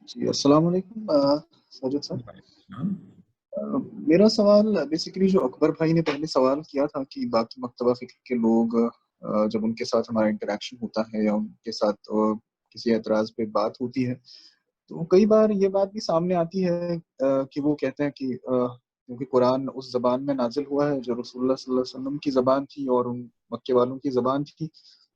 جی السلام علیکم ساجد صاحب. ہاں میرا سوال بیسیکلی جو اکبر بھائی نے پہلے سوال کیا تھا کہ باقی مکتبہ فکر کے لوگ جب ان کے ساتھ ہمارا انٹریکشن ہوتا ہے یا ان کے ساتھ کسی اعتراض پہ بات ہوتی ہے تو کئی بار یہ بات بھی سامنے آتی ہے کہ وہ کہتے ہیں کہ کیونکہ قرآن اس زبان میں نازل ہوا ہے جو رسول اللہ صلی اللہ علیہ وسلم کی زبان تھی اور ان مکے والوں کی زبان تھی،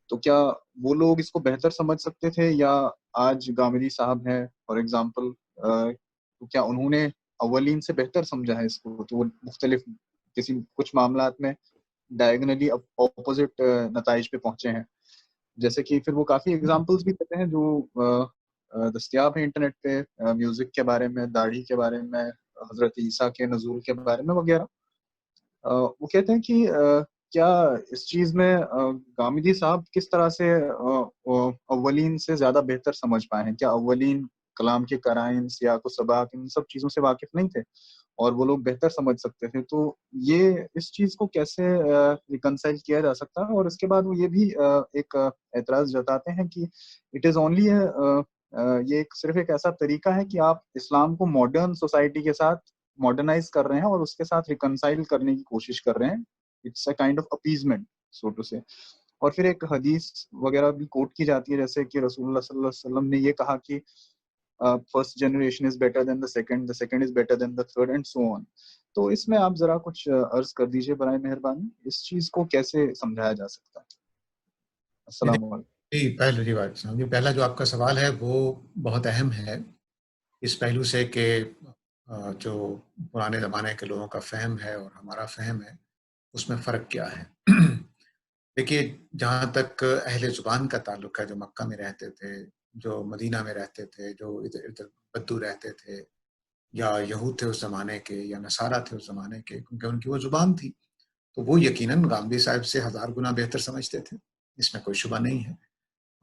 تو کیا وہ لوگ اس کو بہتر سمجھ سکتے تھے یا آج گامدی صاحب ہیں فار ایگزامپل، تو کیا انہوں نے اولین سے بہتر سمجھا ہے اس کو؟ تو وہ مختلف کچھ معاملات میں ڈائگنلی اپوزٹ نتائج پہ پہنچے ہیں. جیسے کہ پھر وہ کافی ایگزامپلس بھی دیتے ہیں جو دستیاب ہیں انٹرنیٹ پہ، میوزک کے بارے میں، داڑھی کے بارے میں، حضرت عیسیٰ کے نزول کے بارے میں وغیرہ. وہ کہتے ہیں کہ کیا اس چیز میں گامدی صاحب کس طرح سے اولین سے زیادہ بہتر سمجھ پائے ہیں؟ کیا اولین کلام کے قرائن، سیاق و سباق، ان سب چیزوں سے واقف نہیں تھے اور وہ لوگ بہتر سمجھ سکتے تھے؟ تو یہ اس چیز کو کیسے ریکنسائل کیا جا سکتا ہے؟ اور اس کے بعد وہ یہ بھی ایک اعتراض جتاتے ہیں کہ اٹ از اونلی یہ صرف ایک ایسا طریقہ ہے کہ آپ اسلام کو ماڈرن سوسائٹی کے ساتھ ماڈرنائز کر رہے ہیں اور اس کے ساتھ ریکنسائل کرنے کی کوشش کر رہے ہیں. It's a kind of appeasement so to say. اور پھر ایک حدیث وغیرہ بھی کوٹ کی جاتی ہے، جیسے کہ رسول اللہ صلی اللہ علیہ وسلم نے یہ کہا کہ first generation is better than the second is better than the third and so on. تو اس میں آپ ذرا کچھ عرض کر دیجئے برائے مہربانی، اس چیز کو کیسے سمجھایا جا سکتا ہے؟ السلام علیکم. پہلی بات پہلا جو آپ کا سوال ہے وہ بہت اہم ہے اس پہلو سے کہ جو پرانے زمانے کے لوگوں کا فہم ہے اور ہمارا فہم ہے اس میں فرق کیا ہے. دیکھیے، جہاں تک اہل زبان کا تعلق ہے، جو مکہ میں رہتے تھے، جو مدینہ میں رہتے تھے، جو ادھر ادھر بدو رہتے تھے، یا یہود تھے اس زمانے کے، یا نصارہ تھے اس زمانے کے، کیونکہ ان کی وہ زبان تھی، تو وہ یقیناً غامدی صاحب سے 1000 گنا بہتر سمجھتے تھے، اس میں کوئی شبہ نہیں ہے،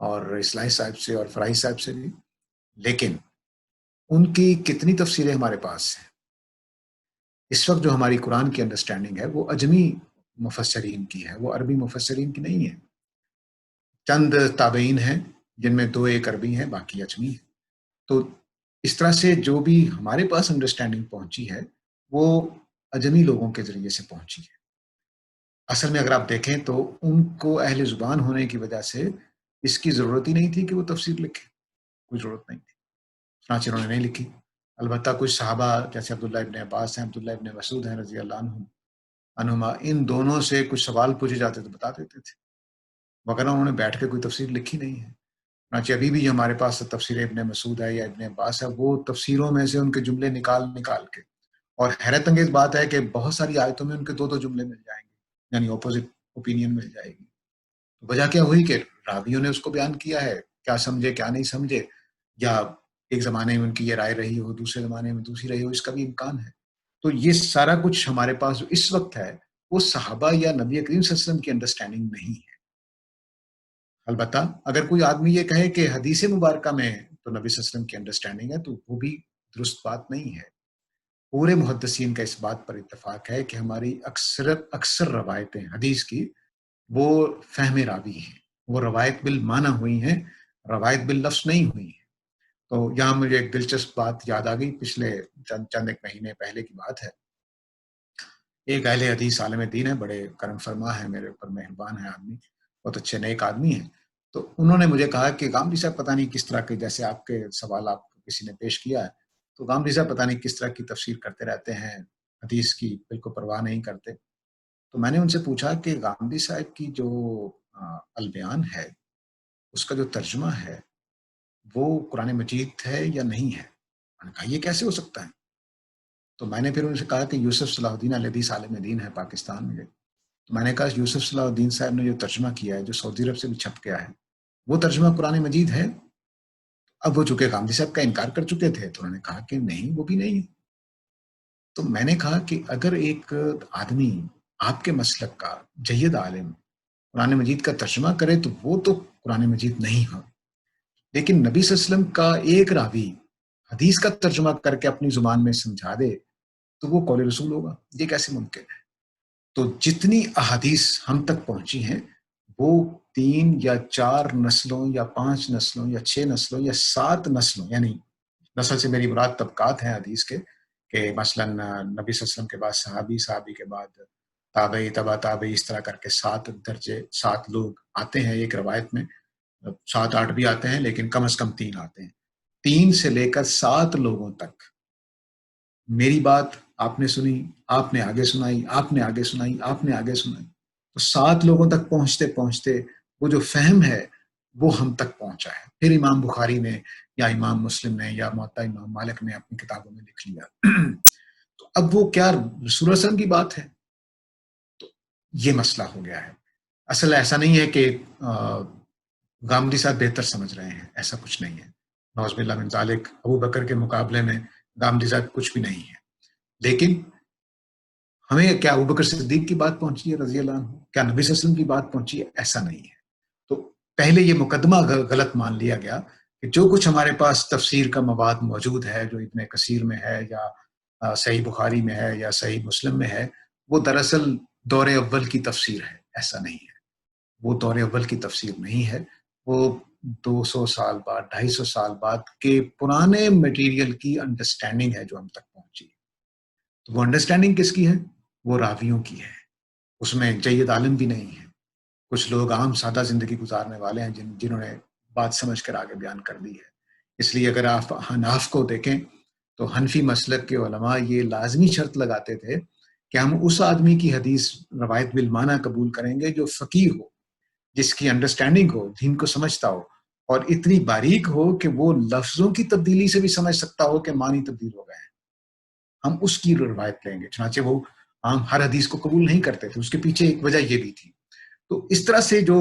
اور اصلاحی صاحب سے اور فراحی صاحب سے بھی. لیکن ان کی کتنی تفسیریں ہمارے پاس ہیں؟ اس وقت جو ہماری قرآن کی انڈرسٹینڈنگ ہے وہ اجمی مفسرین کی ہے، وہ عربی مفسرین کی نہیں ہے. چند تابعین ہیں جن میں 2-1 عربی ہیں، باقی اجمی ہیں. تو اس طرح سے جو بھی ہمارے پاس انڈرسٹینڈنگ پہنچی ہے وہ اجمی لوگوں کے ذریعے سے پہنچی ہے. اصل میں اگر آپ دیکھیں تو ان کو اہل زبان ہونے کی وجہ سے اس کی ضرورت ہی نہیں تھی کہ وہ تفسیر لکھیں، کوئی ضرورت نہیں تھی، چنانچہ انہوں نے نہیں لکھی. البتہ کچھ صحابہ جیسے عبداللہ ابن عباس ہیں، عبداللہ ابن مسعود ہیں رضی اللہ عنہما، ان دونوں سے کچھ سوال پوچھے جاتے تو بتا دیتے تھے، مگر انہوں نے بیٹھ کے کوئی تفسیر لکھی نہیں ہے. چنانچہ ابھی بھی ہمارے پاس تفسیر ابن مسعود ہے یا ابن عباس ہے، وہ تفسیروں میں سے ان کے جملے نکال کے، اور حیرت انگیز بات ہے کہ بہت ساری آیتوں میں ان کے 2 جملے مل جائیں گے، یعنی اپوزٹ اوپینین مل جائے گی. وجہ کیا ہوئی کہ راویوں نے اس کو بیان کیا ہے، کیا سمجھے کیا نہیں سمجھے، یا ایک زمانے میں ان کی یہ رائے رہی ہو، دوسرے زمانے میں دوسری رہی ہو، اس کا بھی امکان ہے. تو یہ سارا کچھ ہمارے پاس جو اس وقت ہے وہ صحابہ یا نبی کریم صلی اللہ علیہ وسلم کی انڈرسٹینڈنگ نہیں ہے. البتہ اگر کوئی آدمی یہ کہے کہ حدیث مبارکہ میں تو نبی صلی اللہ علیہ وسلم کی انڈرسٹینڈنگ ہے، تو وہ بھی درست بات نہیں ہے. پورے محدثین کا اس بات پر اتفاق ہے کہ ہماری اکثر روایتیں حدیث کی وہ فہم راوی ہیں، وہ روایت بالمعنی ہوئی ہیں، روایت باللفظ نہیں ہوئی ہیں. تو یہاں مجھے ایک دلچسپ بات یاد آ گئی، پچھلے چند ایک مہینے پہلے کی بات ہے. ایک اہل حدیث عالم دین ہے، بڑے کرم فرما ہے، میرے اوپر مہربان ہے آدمی، بہت اچھے نیک آدمی ہیں. تو انہوں نے مجھے کہا کہ غامدی صاحب پتہ نہیں کس طرح کے، جیسے آپ کے سوال آپ کو کسی نے پیش کیا ہے، تو غامدی صاحب پتہ نہیں کس طرح کی تفسیر کرتے رہتے ہیں، حدیث کی بالکل پرواہ نہیں کرتے. تو میں نے ان سے پوچھا کہ غامدی صاحب کی جو البیان ہے اس کا جو ترجمہ ہے وہ قرآن مجید ہے یا نہیں ہے؟ میں نے کہا یہ کیسے ہو سکتا ہے؟ تو میں نے پھر ان سے کہا کہ یوسف صلاح الدین الحدیث عالم دین ہے پاکستان میں. تو میں نے کہا یوسف صلاح الدین صاحب نے جو ترجمہ کیا ہے، جو سعودی عرب سے بھی چھپ گیا ہے، وہ ترجمہ قرآن مجید ہے؟ اب وہ چونکہ غامدی صاحب کا انکار کر چکے تھے تو انہوں نے کہا کہ نہیں، وہ بھی نہیں ہے. تو میں نے کہا کہ اگر ایک آدمی آپ کے مسلک کا جید عالم قرآن مجید کا ترجمہ کرے تو وہ تو قرآن مجید نہیں ہو، لیکن نبی صلی اللہ علیہ وسلم کا ایک راوی حدیث کا ترجمہ کر کے اپنی زبان میں سمجھا دے تو وہ قول رسول ہوگا؟ یہ کیسے ممکن ہے؟ تو جتنی احادیث ہم تک پہنچی ہیں وہ 3 یا 4 نسلوں یا 5 نسلوں یا 6 نسلوں یا 7 نسلوں، یعنی نسل سے میری مراد طبقات ہیں حدیث کے، کہ مثلا نبی صلی اللہ علیہ وسلم کے بعد صحابی، صحابی کے بعد تابعی، تبع تابعی، اس طرح کر کے 7 درجے، 7 لوگ آتے ہیں ایک روایت میں، 7 8 بھی آتے ہیں لیکن کم از کم 3 آتے ہیں. 3 سے لے کر 7 لوگوں تک میری بات آپ نے سنی، آپ نے آگے سنائی، آپ نے آگے سنائی، آپ نے آگے سنائی، تو 7 لوگوں تک پہنچتے پہنچتے وہ جو فہم ہے وہ ہم تک پہنچا ہے. پھر امام بخاری نے یا امام مسلم نے یا موطا امام مالک نے اپنی کتابوں میں لکھ لیا. تو اب وہ کیا رسول اللہ صلی اللہ علیہ وسلم کی بات ہے؟ تو یہ مسئلہ ہو گیا ہے. اصل ایسا نہیں ہے کہ گامدی صاحب بہتر سمجھ رہے ہیں، ایسا کچھ نہیں ہے. نعوذ باللہ من ذالک، ابو بکر کے مقابلے میں گامدی صاحب کچھ بھی نہیں ہے. لیکن ہمیں کیا ابو بکر صدیق کی بات پہنچی ہے رضی اللہ عنہ؟ کیا نبی صلی اللہ علیہ وسلم کی بات پہنچی ہے؟ ایسا نہیں ہے. تو پہلے یہ مقدمہ غلط مان لیا گیا کہ جو کچھ ہمارے پاس تفسیر کا مواد موجود ہے، جو ابن کثیر میں ہے یا صحیح بخاری میں ہے یا صحیح مسلم میں ہے، وہ دراصل دور اول کی تفسیر ہے. ایسا نہیں ہے، وہ دور اول کی تفسیر نہیں ہے. وہ 200 سال بعد، 250 سال بعد کے پرانے مٹیریل کی انڈرسٹینڈنگ ہے جو ہم تک پہنچی. تو وہ انڈرسٹینڈنگ کس کی ہے؟ وہ راویوں کی ہے. اس میں جید عالم بھی نہیں ہے. کچھ لوگ عام سادہ زندگی گزارنے والے ہیں جنہوں نے بات سمجھ کر آگے بیان کر دی ہے. اس لیے اگر آپ حناف کو دیکھیں تو حنفی مسلک کے علماء یہ لازمی شرط لگاتے تھے کہ ہم اس آدمی کی حدیث روایت بالمعنی قبول کریں گے جو فقیہ ہو، جس کی انڈرسٹینڈنگ ہو، دین کو سمجھتا ہو، اور اتنی باریک ہو کہ وہ لفظوں کی تبدیلی سے بھی سمجھ سکتا ہو کہ معنی تبدیل ہو گئے ہیں. ہم اس کی روایت لیں گے. چنانچہ وہ عام ہر حدیث کو قبول نہیں کرتے تھے. اس کے پیچھے ایک وجہ یہ بھی تھی. تو اس طرح سے جو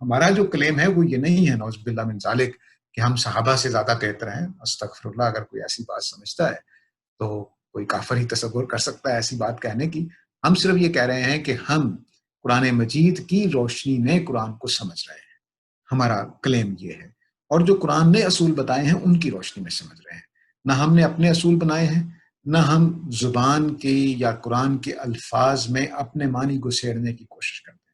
ہمارا جو کلیم ہے وہ یہ نہیں ہے نعوذ باللہ من ذالک کہ ہم صحابہ سے زیادہ بہتر ہیں. استغفر اللہ، اگر کوئی ایسی بات سمجھتا ہے تو کوئی کافر ہی تصور کر سکتا ہے ایسی بات کہنے کی. ہم صرف یہ کہہ رہے ہیں کہ ہم قرآن مجید کی روشنی میں قرآن کو سمجھ رہے ہیں. ہمارا کلیم یہ ہے. اور جو قرآن نے اصول بتائے ہیں ان کی روشنی میں سمجھ رہے ہیں. نہ ہم نے اپنے اصول بنائے ہیں، نہ ہم زبان کی یا قرآن کے الفاظ میں اپنے معنی کو سیڑنے کی کوشش کرتے ہیں.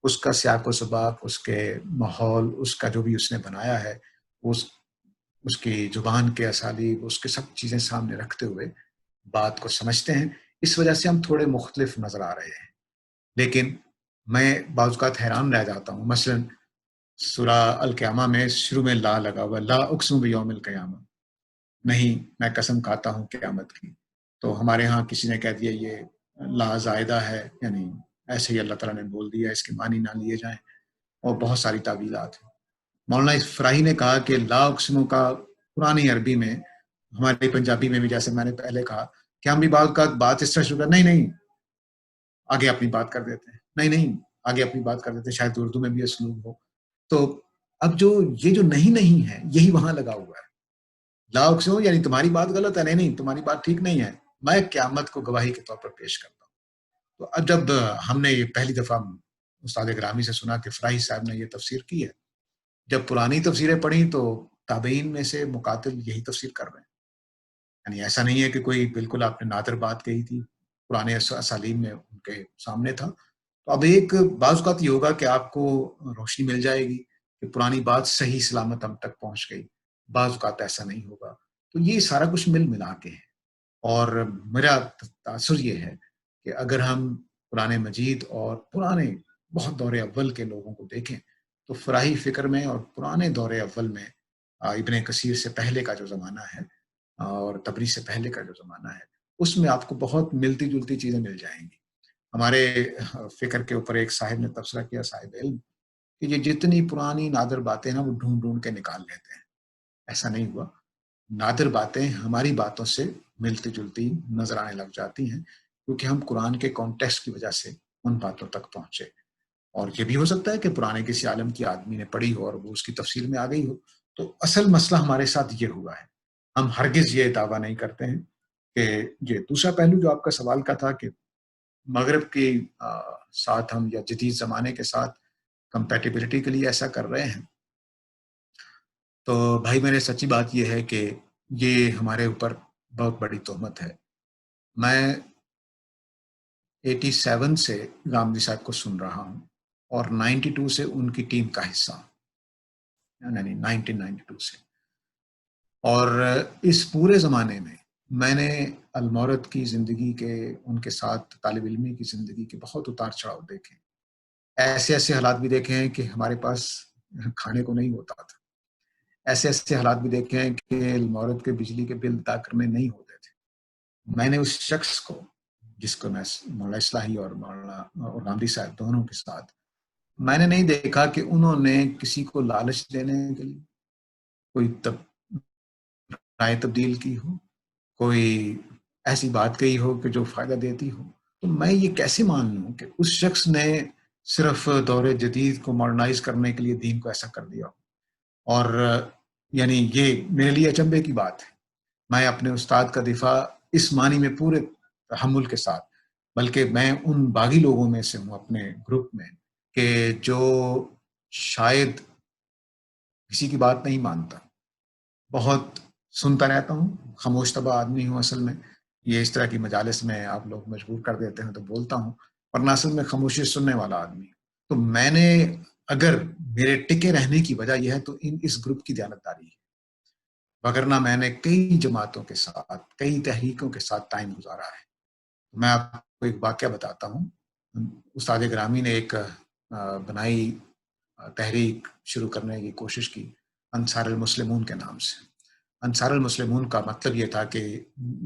اس کا سیاق و سباق، اس کے ماحول، اس کا جو بھی اس نے بنایا ہے، اس کی زبان کے اسالیب، اس کے سب چیزیں سامنے رکھتے ہوئے بات کو سمجھتے ہیں. اس وجہ سے ہم تھوڑے مختلف نظر آ رہے ہیں. لیکن میں بعض اوقات حیران رہ جاتا ہوں. مثلا سورہ القیامہ میں شروع میں لا لگا ہوا، لا اقسم بیوم القیامہ، نہیں میں قسم کھاتا ہوں قیامت کی. تو ہمارے ہاں کسی نے کہہ دیا یہ لا زائدہ ہے، یعنی ایسے ہی اللہ تعالیٰ نے بول دیا، اس کے معنی نہ لیے جائیں، اور بہت ساری تعویلات ہیں. مولانا فراہی نے کہا کہ لا اقسم کا پرانی عربی میں، ہماری پنجابی میں بھی جیسے میں نے پہلے کہا کہ ہم بھی بات اس طرح شروع کر، نہیں آگے اپنی بات کر دیتے ہیں، نہیں آگے اپنی بات کر دیتے ہیں. شاید اردو میں بھی اسلوب ہو. تو اب جو یہ جو نہیں ہے یہی وہاں لگا ہوا ہے. لا اقسم یعنی تمہاری بات غلط ہے، نہیں تمہاری بات ٹھیک نہیں ہے، میں قیامت کو گواہی کے طور پر پیش کرتا ہوں. تو اب جب ہم نے یہ پہلی دفعہ استاد گرامی سے سنا کہ فراہی صاحب نے یہ تفسیر کی ہے، جب پرانی تفسیریں پڑھی تو تابعین میں سے مقاتل یہی تفسیر کر رہے ہیں. یعنی ایسا نہیں ہے کہ کوئی بالکل آپ نے نادر بات کہی تھی، پرانے اسالیم میں ان کے سامنے تھا. تو اب ایک بعض اوقات یہ ہوگا کہ آپ کو روشنی مل جائے گی کہ پرانی بات صحیح سلامت ہم تک پہنچ گئی. بعض اوقات ایسا نہیں ہوگا. تو یہ سارا کچھ ملا کے ہے. اور میرا تاثر یہ ہے کہ اگر ہم قرآن مجید اور پرانے بہت دور اول کے لوگوں کو دیکھیں تو فراہی فکر میں اور پرانے دور اول میں ابن کثیر سے پہلے کا جو زمانہ ہے اور تبری سے پہلے کا جو زمانہ ہے، اس میں آپ کو بہت ملتی جلتی چیزیں مل جائیں گی. ہمارے فکر کے اوپر ایک صاحب نے تبصرہ کیا، صاحب علم، کہ یہ جتنی پرانی نادر باتیں نا وہ ڈھونڈ کے نکال لیتے ہیں. ایسا نہیں ہوا. نادر باتیں ہماری باتوں سے ملتی جلتی نظر آنے لگ جاتی ہیں کیونکہ ہم قرآن کے کانٹیکسٹ کی وجہ سے ان باتوں تک پہنچے. اور یہ بھی ہو سکتا ہے کہ پرانے کسی عالم کی آدمی نے پڑھی ہو اور وہ اس کی تفسیر میں آ گئی ہو. تو اصل مسئلہ ہمارے ساتھ یہ ہوا ہے. ہم ہرگز یہ دعویٰ نہیں کرتے ہیں کہ یہ دوسرا پہلو جو آپ کا سوال کا تھا کہ مغرب کے ساتھ ہم یا جدید زمانے کے ساتھ کمپیٹیبلٹی کے لیے ایسا کر رہے ہیں. تو بھائی میرے سچی بات یہ ہے کہ یہ ہمارے اوپر بہت بڑی تہمت ہے. میں 87 سے گامدی صاحب کو سن رہا ہوں اور 92 سے ان کی ٹیم کا حصہ ہوں، یعنی 1992 سے. اور اس پورے زمانے میں نے المورد کی زندگی کے، ان کے ساتھ طالب علمی کی زندگی کے بہت اتار چڑھاؤ دیکھے، ایسے ایسے حالات بھی دیکھے ہیں کہ ہمارے پاس کھانے کو نہیں ہوتا تھا، ایسے ایسے حالات بھی دیکھے ہیں کہ المورد کے بجلی کے بل ادا کرنے نہیں ہوتے تھے۔ میں نے اس شخص کو، جس کو میں مولانا اصلاحی اور مولانا اور گاندھی صاحب دونوں کے ساتھ، میں نے نہیں دیکھا کہ انہوں نے کسی کو لالچ دینے کے لیے کوئی رائے تبدیل کی ہو، کوئی ایسی بات کہی ہو کہ جو فائدہ دیتی ہو۔ تو میں یہ کیسے مان لوں کہ اس شخص نے صرف دور جدید کو ماڈرنائز کرنے کے لیے دین کو ایسا کر دیا ہو؟ اور یعنی یہ میرے لیے اچنبے کی بات ہے۔ میں اپنے استاد کا دفاع اس معنی میں پورے تحمل کے ساتھ، بلکہ میں ان باغی لوگوں میں سے ہوں اپنے گروپ میں کہ جو شاید کسی کی بات نہیں مانتا، بہت سنتا رہتا ہوں، خاموش طبع آدمی ہوں اصل میں۔ یہ اس طرح کی مجالس میں آپ لوگ مجبور کر دیتے ہیں تو بولتا ہوں، ورنہ اصل میں خاموشی سننے والا آدمی ہوں۔ تو میں نے، اگر میرے ٹکے رہنے کی وجہ یہ ہے تو اس گروپ کی دیانتداری ہے، وگرنہ میں نے کئی جماعتوں کے ساتھ، کئی تحریکوں کے ساتھ ٹائم گزارا ہے۔ میں آپ کو ایک واقعہ بتاتا ہوں۔ استاد گرامی نے ایک بنائی تحریک شروع کرنے کی کوشش کی، انصار المسلمون کے نام سے۔ انصار المسلمون کا مطلب یہ تھا کہ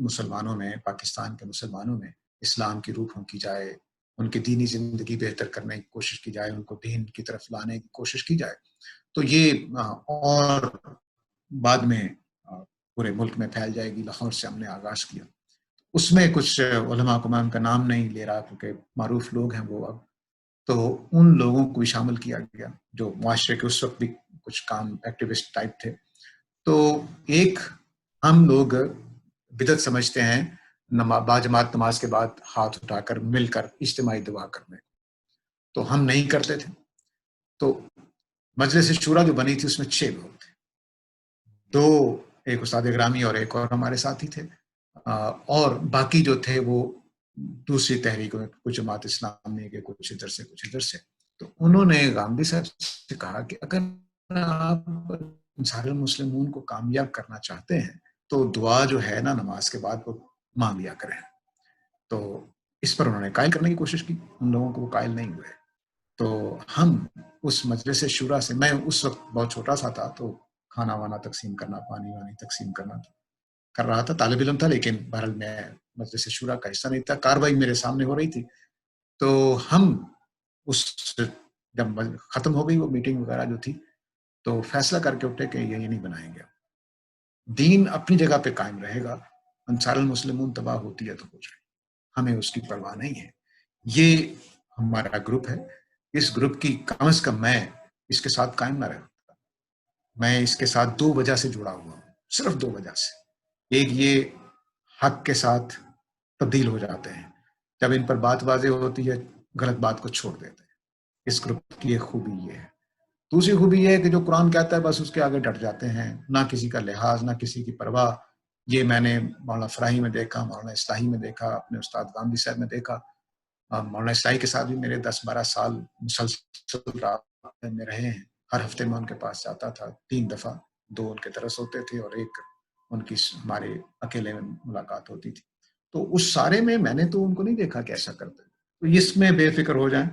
مسلمانوں میں، پاکستان کے مسلمانوں میں اسلام کی روح پھونکی جائے، ان کی دینی زندگی بہتر کرنے کی کوشش کی جائے، ان کو دین کی طرف لانے کی کوشش کی جائے۔ تو یہ اور بعد میں پورے ملک میں پھیل جائے گی۔ لاہور سے ہم نے آغاز کیا۔ اس میں کچھ علماء کو، میں ان کا نام نہیں لے رہا کیونکہ معروف لوگ ہیں وہ اب، تو ان لوگوں کو بھی شامل کیا گیا جو معاشرے کے اس وقت بھی کچھ کام ایکٹیوسٹ ٹائپ تھے۔ تو ایک، ہم لوگ بدعت سمجھتے ہیں باجماعت نماز کے بعد ہاتھ اٹھا کر مل کر اجتماعی دعا کرنے، تو ہم نہیں کرتے تھے۔ تو مجلس شورا جو بنی تھی اس میں 6 لوگ تھے، 2 ایک استاد گرامی اور ایک اور ہمارے ساتھی تھے، اور باقی جو تھے وہ دوسری تحریکوں میں، کچھ جماعت اسلامی کے، کچھ ادھر سے کچھ ادھر سے۔ تو انہوں نے گاندھی صاحب سے کہا کہ اگر آپ انصار المسلمون کو کامیاب کرنا چاہتے ہیں تو دعا جو ہے نا نماز کے بعد وہ مانگ لیا کریں۔ تو اس پر انہوں نے قائل کرنے کی کوشش کی، ان لوگوں کو وہ قائل نہیں ہوئے۔ تو ہم اس مجلس شورا سے، میں اس وقت بہت چھوٹا سا تھا، تو کھانا وانا تقسیم کرنا، پانی وانی تقسیم کرنا کر رہا تھا، طالب علم تھا، لیکن بہرحال میں مجلس شورا کا حصہ نہیں تھا، کاروائی میرے سامنے ہو رہی تھی۔ تو ہم اس، جب ختم ہو گئی وہ میٹنگ وغیرہ جو تھی، تو فیصلہ کر کے اٹھے کہ یہ نہیں بنائیں گے، دین اپنی جگہ پہ قائم رہے گا، انصار المسلمون تباہ ہوتی ہے تو ہو جائے، ہمیں اس کی پرواہ نہیں ہے۔ یہ ہمارا گروپ ہے، اس گروپ کی کم از کم میں اس کے ساتھ قائم نہ رہتا۔ میں اس کے ساتھ 2 وجہ سے جڑا ہوا ہوں، صرف 2 وجہ سے۔ ایک، یہ حق کے ساتھ تبدیل ہو جاتے ہیں، جب ان پر بات واضح ہوتی ہے غلط بات کو چھوڑ دیتے ہیں۔ اس گروپ کی ایک خوبی یہ ہے۔ دوسری خوبی یہ ہے کہ جو قرآن کہتا ہے بس اس کے آگے ڈٹ جاتے ہیں، نہ کسی کا لحاظ، نہ کسی کی پرواہ۔ یہ میں نے مولانا فراہی میں دیکھا، مولانا اصلاحی میں دیکھا، اپنے استاد گاندھی صاحب میں دیکھا۔ مولانا اصلاحی کے ساتھ بھی میرے 10-12 سال مسلسل رابطے میں رہے ہیں۔ ہر ہفتے میں ان کے پاس جاتا تھا 3 دفعہ، 2 ان کے درس ہوتے تھے اور 1 ان کی ہمارے اکیلے میں ملاقات ہوتی تھی۔ تو اس سارے میں نے تو ان کو نہیں دیکھا کہ ایسا کرتے۔ تو اس میں بے فکر ہو جائیں۔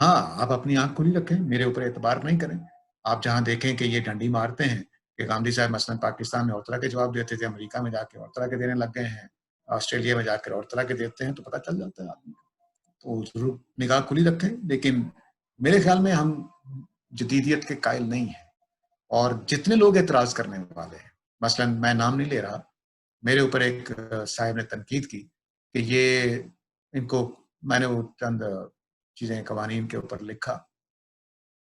ہاں، آپ اپنی آنکھ کھلی رکھیں، میرے اوپر اعتبار نہیں کریں۔ آپ جہاں دیکھیں کہ یہ ڈنڈی مارتے ہیں کہ گاندھی صاحب مثلاً پاکستان میں اور طرح کے جواب دیتے تھے، امریکہ میں جا کے اور طرح کے دینے لگ گئے ہیں، آسٹریلیا میں جا کر اور طرح کے دیتے ہیں، تو پتہ چل جاتا ہے آدمی کو۔ تو ضرور نگاہ کھلی رکھیں، لیکن میرے خیال میں ہم جدیدیت کے قائل نہیں ہیں۔ اور جتنے لوگ اعتراض کرنے والے ہیں، مثلاً میں نام نہیں لے رہا، میرے اوپر ایک صاحب نے تنقید کی کہ یہ ان کو، میں نے وہ چند چیزیں قوانین کے اوپر لکھا،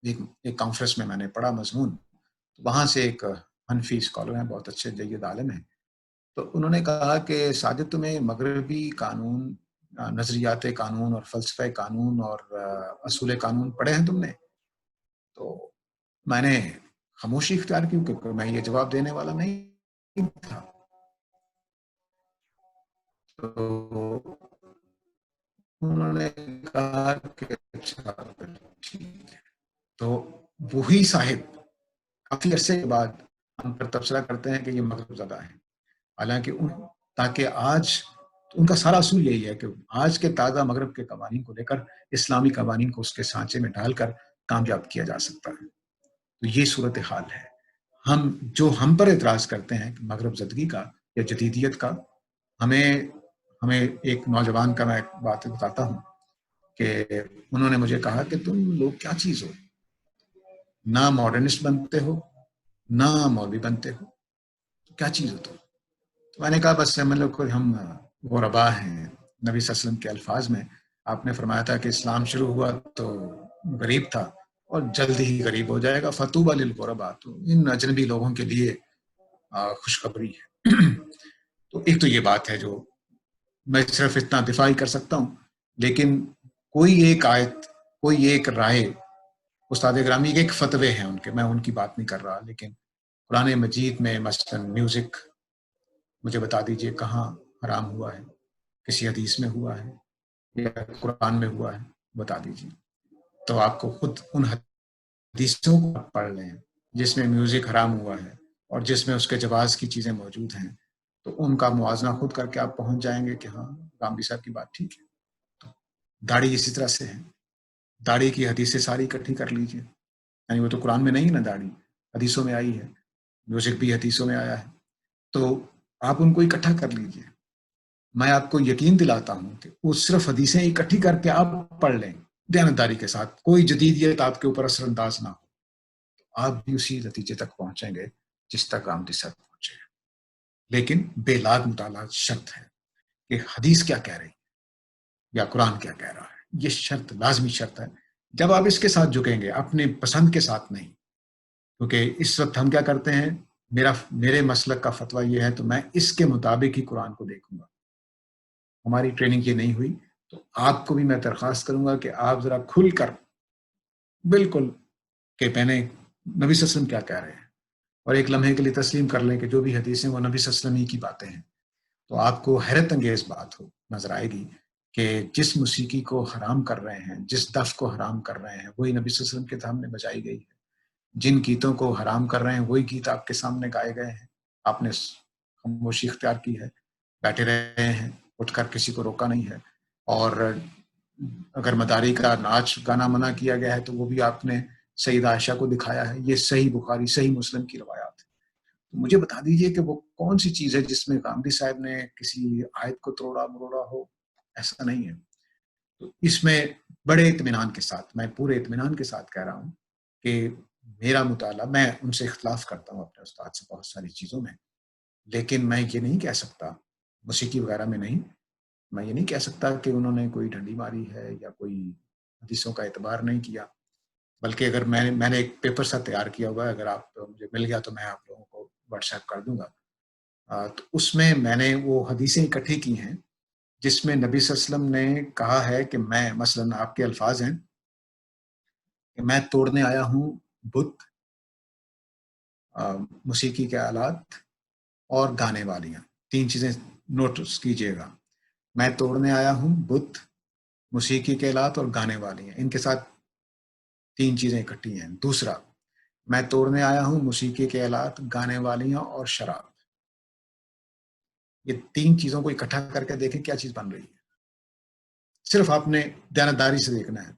ایک کانفرنس میں نے پڑھا مضمون، وہاں سے ایک حنفی اسکالر ہیں، بہت اچھے جید عالم ہیں، تو انہوں نے کہا کہ ساجد تمہیں مغربی قانون، نظریات قانون اور فلسفہ قانون اور اصول قانون پڑھے ہیں تم نے؟ تو میں نے خاموشی اختیار کی کیونکہ میں یہ جواب دینے والا نہیں تھا۔ تو انہوں نے کہا کہ اچھا ٹھیک ہے۔ تو وہی صاحب کافی عرصے کے بعد ہم پر تبصرہ کرتے ہیں کہ یہ مغرب زدہ ہیں، حالانکہ تاکہ آج ان کا سارا اصول یہی ہے کہ آج کے تازہ مغرب کے قوانین کو لے کر اسلامی قوانین کو اس کے سانچے میں ڈال کر کامیاب کیا جا سکتا ہے. تو یہ صورتحال ہے. ہم پر اعتراض کرتے ہیں کہ مغرب زدگی کا یا جدیدیت کا، ہمیں ایک نوجوان کا میں ایک بات بتاتا ہوں کہ انہوں نے مجھے کہا کہ تم لوگ کیا چیز ہو، نہ ماڈرنسٹ بنتے ہو نہ مولوی بنتے ہو، کیا چیز ہو تم؟ تو میں نے کہا بس ہم غربا ہیں. نبی صلی اللہ علیہ وسلم کے الفاظ میں آپ نے فرمایا تھا کہ اسلام شروع ہوا تو غریب تھا اور جلد ہی غریب ہو جائے گا، فطوبى للغرباء. تو ان اجنبی لوگوں کے لیے خوشخبری ہے. تو ایک تو یہ بات ہے جو میں صرف اتنا دفاعی کر سکتا ہوں، لیکن کوئی ایک آیت، کوئی ایک رائے، استاد گرامی ایک فتوے ہیں ان کے، میں ان کی بات نہیں کر رہا، لیکن قرآن مجید میں مثلا میوزک مجھے بتا دیجئے کہاں حرام ہوا ہے، کسی حدیث میں ہوا ہے یا قرآن میں ہوا ہے، بتا دیجئے. تو آپ کو خود ان حدیثوں کو پڑھ لیں جس میں میوزک حرام ہوا ہے اور جس میں اس کے جواز کی چیزیں موجود ہیں، تو ان کا موازنہ خود کر کے آپ پہنچ جائیں گے کہ ہاں گامدی صاحب کی بات ٹھیک ہے. تو داڑھی اسی طرح سے ہے، داڑھی کی حدیثیں ساری اکٹھی کر لیجئے، یعنی وہ تو قرآن میں نہیں ہے نا، داڑھی حدیثوں میں آئی ہے، میوزک بھی حدیثوں میں آیا ہے، تو آپ ان کو اکٹھا کر لیجئے. میں آپ کو یقین دلاتا ہوں کہ وہ صرف حدیثیں اکٹھی کر کے آپ پڑھ لیں دیانتداری کے ساتھ، کوئی جدیدیت آپ کے اوپر اثر انداز نہ ہو، آپ بھی اسی نتیجے تک پہنچیں گے جس تک گامدی صاحب پہنچے. لیکن بے لاگ مطالعہ شرط ہے کہ حدیث کیا کہہ رہی ہے یا قرآن کیا کہہ رہا ہے، یہ شرط لازمی شرط ہے. جب آپ اس کے ساتھ جھکیں گے، اپنے پسند کے ساتھ نہیں، کیونکہ اس وقت ہم کیا کرتے ہیں، میرے مسلک کا فتویٰ یہ ہے تو میں اس کے مطابق ہی قرآن کو دیکھوں گا. ہماری ٹریننگ یہ نہیں ہوئی، تو آپ کو بھی میں درخواست کروں گا کہ آپ ذرا کھل کر بالکل کہ میں نے نبی صلی اللہ علیہ وسلم کیا کہہ رہے ہیں، اور ایک لمحے کے لیے تسلیم کر لیں کہ جو بھی حدیثیں وہ نبی صلی اللہ علیہ وسلم ہی کی باتیں ہیں. تو آپ کو حیرت انگیز بات نظر آئے گی کہ جس موسیقی کو حرام کر رہے ہیں، جس دف کو حرام کر رہے ہیں، وہی نبی صلی اللہ علیہ وسلم کے سامنے بجائی گئی ہے. جن گیتوں کو حرام کر رہے ہیں وہی گیت آپ کے سامنے گائے گئے ہیں، آپ نے خاموشی اختیار کی ہے، بیٹھے رہے ہیں، اٹھ کر کسی کو روکا نہیں ہے. اور اگر مداری کا ناچ گانا منع کیا گیا ہے تو وہ بھی آپ نے سیدہ عائشہ کو دکھایا ہے. یہ صحیح بخاری صحیح مسلم کی روایات ہے. مجھے بتا دیجئے کہ وہ کون سی چیز ہے جس میں گامدی صاحب نے کسی آیت کو توڑا مروڑا ہو. ایسا نہیں ہے. تو اس میں بڑے اطمینان کے ساتھ، میں پورے اطمینان کے ساتھ کہہ رہا ہوں کہ میرا مطالعہ، میں ان سے اختلاف کرتا ہوں اپنے استاد سے بہت ساری چیزوں میں، لیکن میں یہ نہیں کہہ سکتا، موسیقی وغیرہ میں نہیں، میں یہ نہیں کہہ سکتا کہ انہوں نے کوئی ڈنڈی ماری ہے یا کوئی حدیثوں کا اعتبار نہیں کیا. بلکہ اگر میں نے ایک پیپر سا تیار کیا ہوا ہے، اگر آپ مجھے مل گیا تو میں آپ لوگوں کو واٹس ایپ کر دوں گا. تو اس میں نے وہ حدیثیں اکٹھی کی ہیں جس میں نبی صلی اللہ علیہ وسلم نے کہا ہے کہ میں، مثلا آپ کے الفاظ ہیں کہ میں توڑنے آیا ہوں بت، موسیقی کے آلات اور گانے والیاں. 3 چیزیں نوٹس کیجئے گا. میں توڑنے آیا ہوں بت، موسیقی کے آلات اور گانے والیاں. ان کے ساتھ 3 چیزیں اکٹھی ہیں. دوسرا، میں توڑنے آیا ہوں موسیقی کے آلات، گانے والیاں اور شراب. یہ 3 چیزوں کو اکٹھا کر کے دیکھیں کیا چیز بن رہی ہے. صرف آپ نے دیانتداری سے دیکھنا ہے.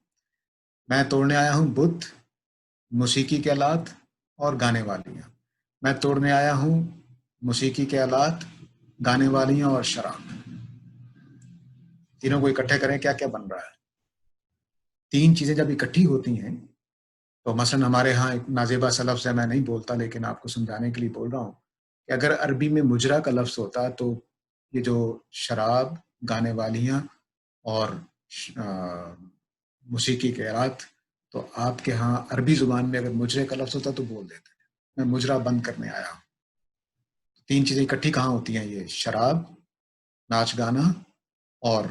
میں توڑنے آیا ہوں بت، موسیقی کے آلات اور گانے والیاں. میں توڑنے آیا ہوں موسیقی کے آلات، گانے والیاں اور شراب. تینوں کو اکٹھے کریں کیا کیا بن رہا ہے. 3 چیزیں جب اکٹھی ہوتی ہیں تو مثلا ہمارے ہاں ایک نازیبا سا لفظ ہے، میں نہیں بولتا لیکن آپ کو سمجھانے کے لیے بول رہا ہوں کہ اگر عربی میں مجرا کا لفظ ہوتا تو یہ جو شراب، گانے والیاں اور موسیقی کے آلات، تو آپ کے ہاں عربی زبان میں اگر مجرے کا لفظ ہوتا تو بول دیتے ہیں میں مجرا بند کرنے آیا ہوں. 3 چیزیں اکٹھی کہاں ہوتی ہیں؟ یہ شراب، ناچ گانا اور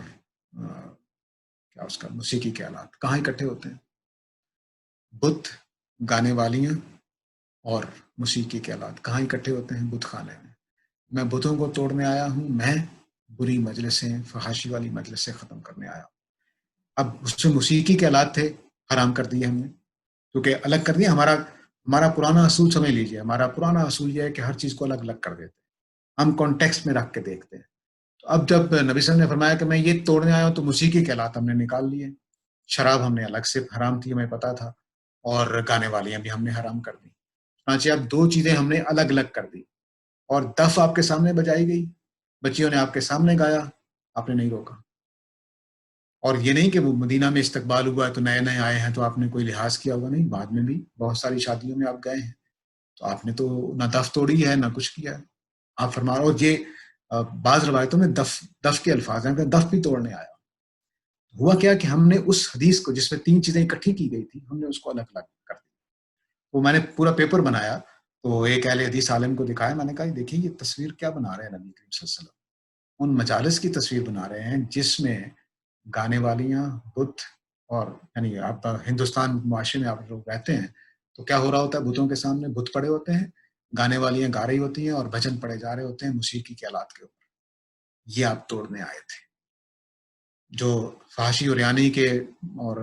کیا اس کا موسیقی کے آلات. کہاں اکٹھے ہوتے ہیں؟ بت، گانے والیاں اور موسیقی کے آلات. کہاں اکٹھے ہوتے ہیں؟ بت خانے میں. میں بتوں کو توڑنے آیا ہوں، میں بری مجلسیں، فحاشی والی مجلسیں ختم کرنے آیا ہوں. اب اس سے موسیقی کے آلات تھے، حرام کر دیے ہم نے، کیونکہ الگ کر دیا. ہمارا پرانا اصول سمجھ لیجیے، ہمارا پرانا اصول یہ ہے کہ ہر چیز کو الگ الگ کر دیتے ہیں، ہم کانٹیکسٹ میں رکھ کے دیکھتے ہیں. تو اب جب نبی صلی اللہ علیہ وسلم نے فرمایا کہ میں یہ توڑنے آیا ہوں تو موسیقی کے آلات ہم نے نکال لیے، شراب ہم نے الگ سے حرام تھی، ہمیں پتا تھا، اور گانے والیاں بھی ہم نے حرام کر دی. چنانچہ اب دو چیزیں ہم نے الگ الگ کر دی، اور دف آپ کے سامنے بجائی گئی، بچیوں نے آپ کے سامنے گایا، آپ نے نہیں روکا. اور یہ نہیں کہ وہ مدینہ میں استقبال ہوا ہے تو نئے نئے آئے ہیں تو آپ نے کوئی لحاظ کیا ہوگا، نہیں، بعد میں بھی بہت ساری شادیوں میں آپ گئے ہیں تو آپ نے تو نہ دف توڑی ہے نہ کچھ کیا ہے. آپ فرما رہے ہو یہ بعض روایتوں میں دف کے الفاظ ہیں کہ دف بھی توڑنے آیا. ہوا کیا کہ ہم نے اس حدیث کو جس میں تین چیزیں اکٹھی کی گئی تھی، ہم نے اس کو الگ الگ کر دیا. وہ میں نے پورا پیپر بنایا تو ایک اہل حدیث عالم کو دکھایا، میں نے کہا دیکھیں یہ تصویر کیا بنا رہے ہیں نبی کریم صلی اللہ علیہ وسلم، ان مجالس کی تصویر بنا رہے ہیں جس میں گانے والیاں، بت، اور یعنی آپ ہندوستان معاشرے میں آپ لوگ رہتے ہیں تو کیا ہو رہا ہوتا ہے، بتوں کے سامنے بت پڑے ہوتے ہیں، گانے والیاں گا رہی ہوتی ہیں اور بھجن پڑے جا رہے ہوتے ہیں موسیقی کے آلات کے اوپر. یہ آپ توڑنے آئے تھے. جو فحاشی اور یعنی کے اور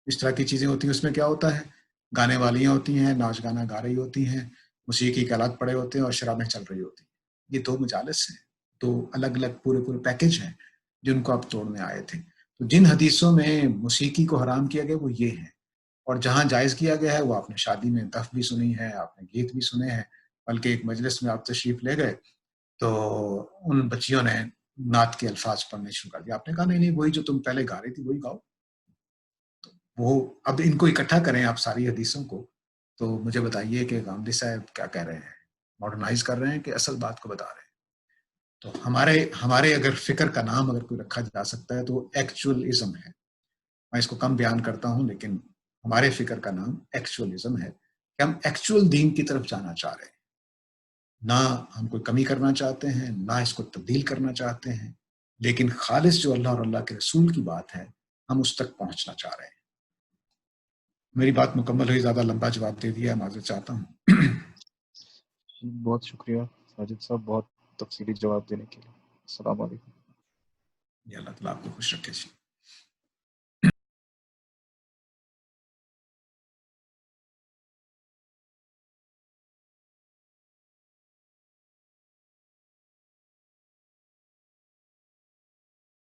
اس طرح کی چیزیں ہوتی ہیں اس میں کیا ہوتا ہے، گانے والیاں ہوتی ہیں، ناچ گانا گا رہی ہوتی ہیں، موسیقی کے آلات پڑے ہوتے ہیں اور شرابیں چل رہی ہوتی ہیں. یہ دو مجالس ہیں، دو الگ الگ پورے پیکج ہیں جن کو آپ توڑنے آئے تھے. تو جن حدیثوں میں موسیقی کو حرام کیا گیا وہ یہ ہیں، اور جہاں جائز کیا گیا ہے وہ آپ نے شادی میں دف بھی سنی ہے، آپ نے گیت بھی سنے ہیں، بلکہ ایک مجلس میں آپ تشریف لے گئے تو ان بچیوں نے نعت کے الفاظ پڑھنے شروع کر دیا. آپ نے کہا نہیں نہیں، وہی جو تم پہلے گا رہی تھی وہی گاؤ. وہ اب ان کو اکٹھا کریں آپ ساری حدیثوں کو تو مجھے بتائیے کہ غامدی صاحب کیا کہہ رہے ہیں، ماڈرنائز کر رہے ہیں کہ اصل بات کو بتا رہے ہیں. تو ہمارے اگر فکر کا نام اگر کوئی رکھا جا سکتا ہے تو وہ ایکچوئلزم ہے. میں اس کو کم بیان کرتا ہوں لیکن ہمارے فکر کا نام ایکچوئلزم ہے کہ ہم ایکچوئل دین کی طرف جانا چاہ رہے ہیں، نہ ہم کوئی کمی کرنا چاہتے ہیں، نہ اس کو تبدیل کرنا چاہتے ہیں، لیکن خالص جو اللہ اور اللہ کے رسول کی بات ہے ہم اس تک پہنچنا چاہ رہے ہیں. میری بات مکمل ہوئی، زیادہ لمبا جواب دے دیا، معذرت چاہتا ہوں. بہت شکریہ ساجد صاحب، بہت تفصیلی جواب دینے کے لیے. السلام علیکم. یا اللہ تعالیٰ آپ کو خوش رکھے.